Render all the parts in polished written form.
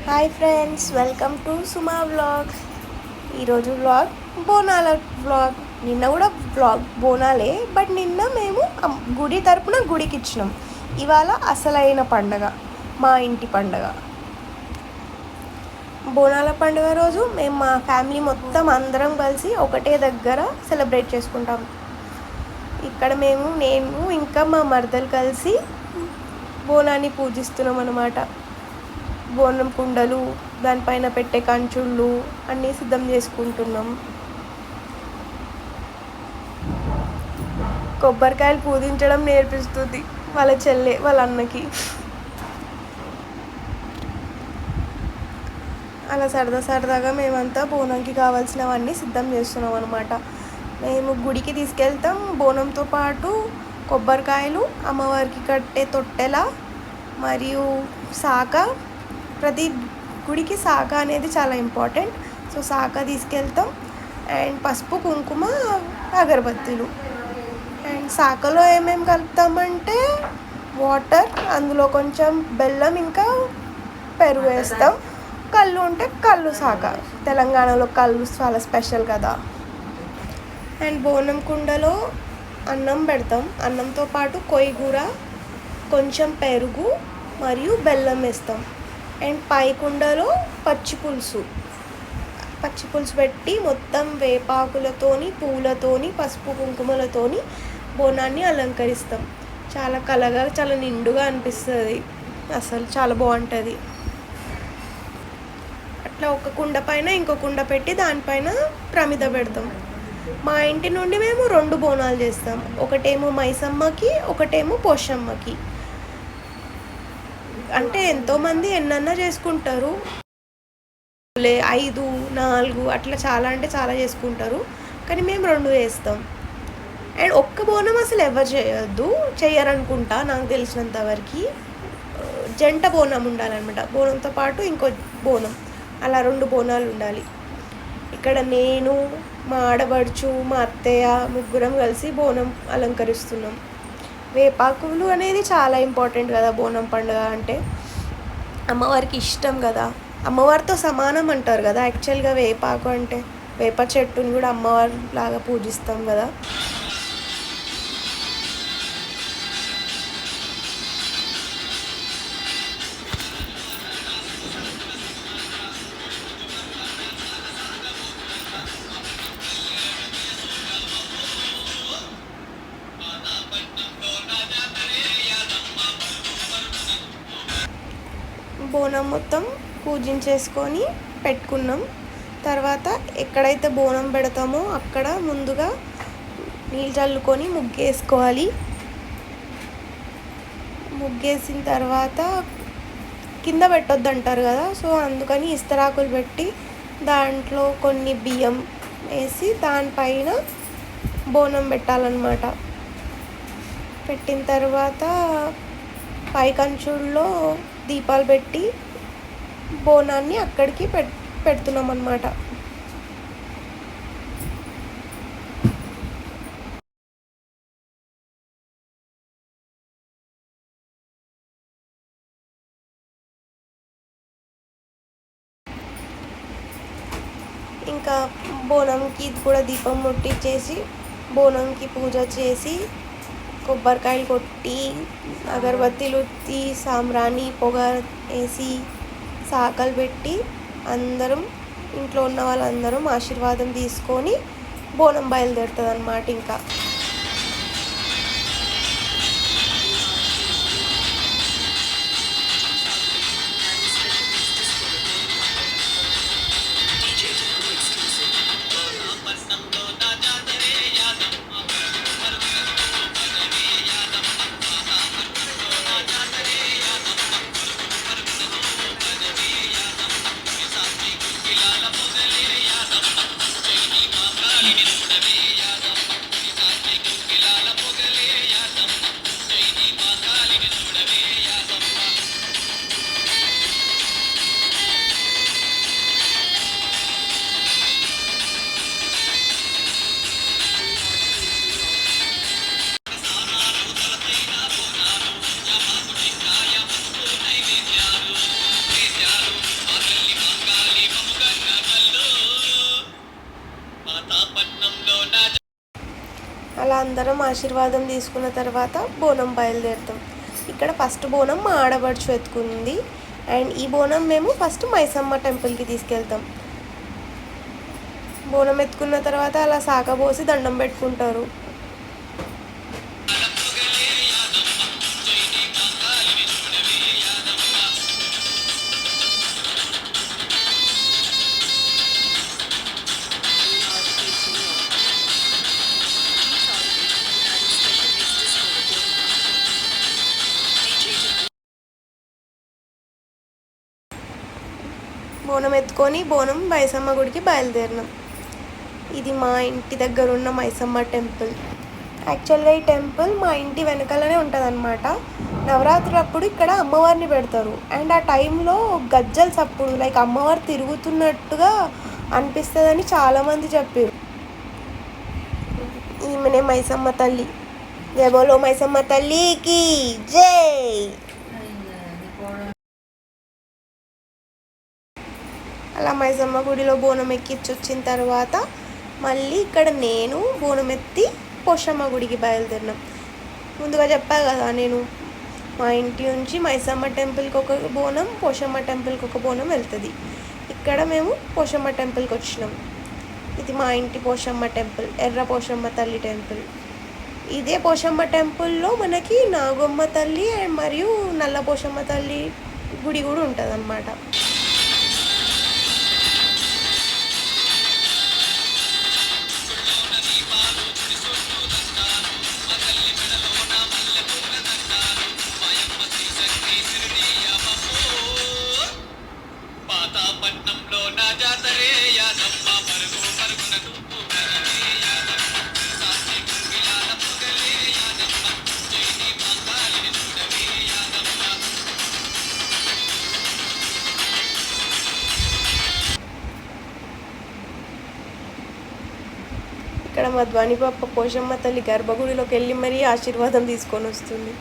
Hi friends, welcome to Suma vlogs. ఈరోజు vlog బోనాల vlog. నిన్న కూడా వ్లాగ్ బోనాలే, బట్ నిన్న మేము గుడి తరపున గుడికి ఇచ్చినాం. ఇవాళ అసలైన పండగ, మా ఇంటి పండగ. బోనాల పండుగ రోజు మేము మా ఫ్యామిలీ మొత్తం అందరం కలిసి ఒకటే దగ్గర సెలబ్రేట్ చేసుకుంటాం. ఇక్కడ నేను ఇంకా మా మరదలు కలిసి బోనాన్ని పూజిస్తున్నాం అన్నమాట. బోనం కుండలు, దానిపైన పెట్టే కంచుళ్ళు అన్నీ సిద్ధం చేసుకుంటున్నాం. కొబ్బరికాయలు పూజించడం నేర్పిస్తుంది వాళ్ళ చెల్లె వాళ్ళ అన్నకి. అలా సరదాగా మేమంతా బోనంకి కావాల్సినవన్నీ సిద్ధం చేస్తున్నాం అనమాట. మేము గుడికి తీసుకెళ్తాం. బోనంతో పాటు కొబ్బరికాయలు, అమ్మవారికి కట్టే తొట్టెల మరియు సాక. ప్రతి గుడికి సాక అనేది చాలా ఇంపార్టెంట్. సో సాక తీసుకెళ్తాం. అండ్ పసుపు, కుంకుమ, అగరబత్తీలు. అండ్ సాకలో ఏమేమి కలుపుతామంటే వాటర్, అందులో కొంచెం బెల్లం, ఇంకా పెరుగు వేస్తాం. కళ్ళు ఉంటే కళ్ళు సాక. తెలంగాణలో కళ్ళు చాలా స్పెషల్ కదా. అండ్ బోనం కుండలో అన్నం పెడతాం. అన్నంతో పాటు కొయ్యగూర, కొంచెం పెరుగు మరియు బెల్లం వేస్తాం. అండ్ పై కుండలో పచ్చిపులుసు పెట్టి మొత్తం వేపాకులతోని, పూలతోని, పసుపు కుంకుమలతోని బోనాన్ని అలంకరిస్తాం. చాలా కలగా, చాలా నిండుగా అనిపిస్తుంది. అసలు చాలా బాగుంటుంది. అట్లా ఒక కుండ పైన ఇంకో కుండ పెట్టి దానిపైన ప్రమిద పెడతాం. మా ఇంటి నుండి మేము 2 బోనాలు చేస్తాం. ఒకటేమో మైసమ్మకి, ఒకటేమో పోషమ్మకి. అంటే ఎంతోమంది ఎన్నన్నా చేసుకుంటారు. 5, 4 అట్లా చాలా అంటే చాలా చేసుకుంటారు. కానీ మేము 2 చేస్తాం. అండ్ ఒక్క బోనం అసలు ఎవరు చేయరనుకుంటా నాకు తెలిసినంత వరకు. జంట బోనం ఉండాలన్నమాట. బోనంతో పాటు ఇంకో బోనం, అలా 2 బోనాలు ఉండాలి. ఇక్కడ నేను, మా ఆడబడుచు, మా అత్తయ్య ముగ్గురం కలిసి బోనం అలంకరిస్తున్నాం. వేపాకులు అనేది చాలా ఇంపార్టెంట్ కదా బోనం పండుగ అంటే. అమ్మవారికి ఇష్టం కదా, అమ్మవారితో సమానం అంటారు కదా యాక్చువల్గా వేపాకు అంటే. వేప చెట్టుని కూడా అమ్మవారి లాగా పూజిస్తాం కదా. బోనం మొత్తం పూజించేసుకొని పెట్టుకున్నాం. తర్వాత ఎక్కడైతే బోనం పెడతామో అక్కడ ముందుగా నీళ్ళు చల్లుకొని ముగ్గేసుకోవాలి. ముగ్గేసిన తర్వాత కింద పెట్టొద్దు అంటారు కదా. సో అందుకని ఇస్తరాకులు పెట్టి దాంట్లో కొన్ని బియ్యం వేసి దానిపైన బోనం పెట్టాలన్నమాట. పెట్టిన తర్వాత పై కంచుల్లో దీపాలు పెట్టి బోనాన్ని అక్కడికి పెడుతున్నాం అన్నమాట. ఇంకా బోనంకి కూడా దీపం ముట్టించేసి బోనంకి పూజ చేసి కొబ్బరికాయలు కొట్టి, అగరబత్తీలు ఉత్తి, సాంబ్రాణి పొగ వేసి, సాకలు పెట్టి అందరం, ఇంట్లో ఉన్న వాళ్ళందరం ఆశీర్వాదం తీసుకొని బోనం బయలుదేరుతుంది అన్నమాట. ఇంకా అందరం ఆశీర్వాదం తీసుకున్న తర్వాత బోనం బయలుదేరుతాం. ఇక్కడ ఫస్ట్ బోనం మా ఆడపడుచు ఎత్తుకుంది. అండ్ ఈ బోనం మేము ఫస్ట్ మైసమ్మ టెంపుల్కి తీసుకెళ్తాం. బోనం ఎత్తుకున్న తర్వాత అలా సాకబోసి దండం పెట్టుకుంటారు. బోనం ఎత్తుకొని బోనం మైసమ్మ గుడికి బయలుదేరినాం. ఇది మా ఇంటి దగ్గర ఉన్న మైసమ్మ టెంపుల్. యాక్చువల్గా ఈ టెంపుల్ మా ఇంటి వెనకాలనే ఉంటుంది అన్నమాట. నవరాత్రి అప్పుడు ఇక్కడ అమ్మవారిని పెడతారు. అండ్ ఆ టైంలో గజ్జల సప్పుడు లైక్ అమ్మవారు తిరుగుతున్నట్టుగా అనిపిస్తుందని చాలామంది చెప్పారు. ఈమెనే మైసమ్మ తల్లి. జై బోలో మైసమ్మ తల్లికి జై. అలా మైసమ్మ గుడిలో బోనం ఎక్కించి వచ్చిన తర్వాత మళ్ళీ ఇక్కడ నేను బోనం ఎత్తి పోషమ్మ గుడికి బయలుదేరినాం. ముందుగా చెప్పా కదా నేను, మా ఇంటి నుంచి మైసమ్మ టెంపుల్కి ఒక బోనం, పోషమ్మ టెంపుల్కి ఒక బోనం వెళ్తుంది. ఇక్కడ మేము పోషమ్మ టెంపుల్కి వచ్చినాం. ఇది మా ఇంటి పోషమ్మ టెంపుల్, ఎర్ర పోషమ్మ తల్లి టెంపుల్. ఇదే పోషమ్మ టెంపుల్లో మనకి నాగమ్మ తల్లి మరియు నల్ల పోషమ్మ తల్లి గుడి కూడా ఉంటుంది అన్నమాట. ఇక్కడ మా ధ్వని పాప పోషమ్మ తల్లి గర్భగుడిలోకి వెళ్ళి మరీ ఆశీర్వాదం తీసుకొని వస్తుంది.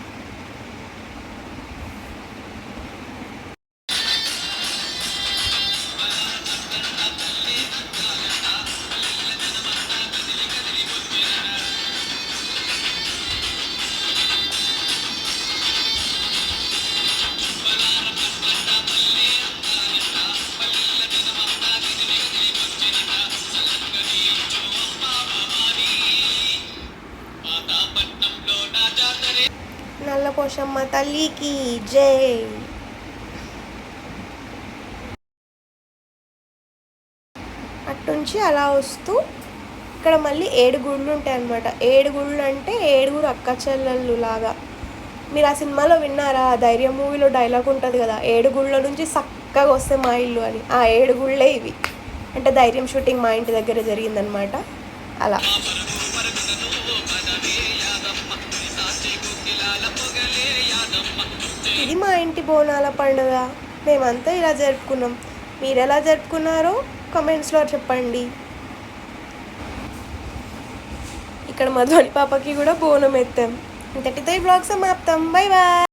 నల్ల పోషమ్మ తల్లికి జై. అట్నుంచి అలా వస్తూ ఇక్కడ మళ్ళీ 7 గుళ్ళు ఉంటాయి అన్నమాట. 7 గుళ్ళు అంటే 7 అక్క చెల్లెళ్ళు లాగా. మీరు ఆ సినిమాలో విన్నారా? ధైర్యం మూవీలో డైలాగ్ ఉంటుంది కదా, 7 గుళ్ళ నుంచి చక్కగా వస్తే మా ఇల్లు అని. ఆ 7 గుళ్ళే ఇవి. అంటే ధైర్యం షూటింగ్ మా ఇంటి దగ్గర జరిగిందనమాట. అలా ఇది మా ఇంటి బోనాల పండుగ. మేమంతా ఇలా జరుపుకున్నాం. మీరు ఎలా జరుపుకున్నారో కామెంట్స్లో చెప్పండి. ఇక్కడ మా ధ్వని పాపకి కూడా బోనం ఎత్తాం. ఇంతటితో ఈ బ్లాగ్ సమాప్తం. Bye bye.